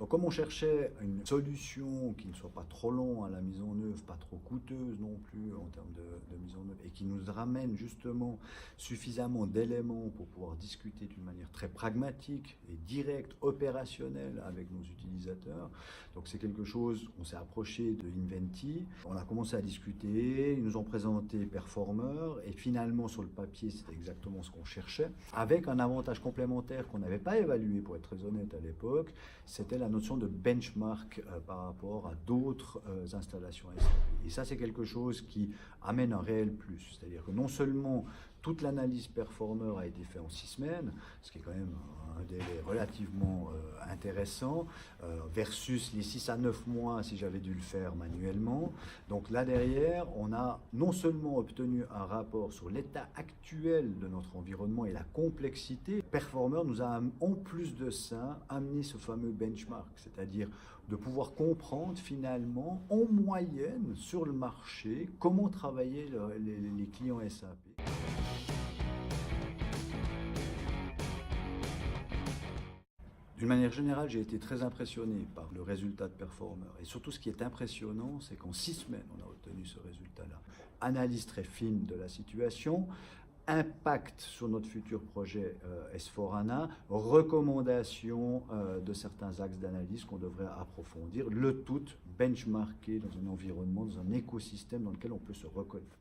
Donc comme on cherchait une solution qui ne soit pas trop longue à la mise en œuvre, pas trop coûteuse non plus en termes de mise en œuvre, et qui nous ramène justement suffisamment d'éléments pour pouvoir discuter d'une manière très pragmatique et directe, opérationnelle avec nos utilisateurs. Donc c'est quelque chose, on s'est approché de Inventi, on a commencé à discuter, ils nous ont présenté Performer, et finalement sur le papier c'était exactement ce qu'on cherchait, avec un avantage complémentaire qu'on n'avait pas évalué pour être très honnête à l'époque, c'était la notion de benchmark par rapport à d'autres installations SAP. Et ça c'est quelque chose qui amène un réel plus, c'est-à-dire que non seulement toute l'analyse Performer a été faite en 6 semaines, ce qui est quand même un délai relativement intéressant, versus les 6 à 9 mois si j'avais dû le faire manuellement. Donc là derrière, on a non seulement obtenu un rapport sur l'état actuel de notre environnement et la complexité, Performer nous a en plus de ça amené ce fameux benchmark, c'est-à-dire de pouvoir comprendre finalement en moyenne sur le marché comment travaillaient les clients SAP. D'une manière générale, j'ai été très impressionné par le résultat de Performer. Et surtout, ce qui est impressionnant, c'est qu'en 6 semaines, on a obtenu ce résultat-là. Analyse très fine de la situation, impact sur notre futur projet S4HANA, recommandations de certains axes d'analyse qu'on devrait approfondir, le tout benchmarké dans un environnement, dans un écosystème dans lequel on peut se reconnaître.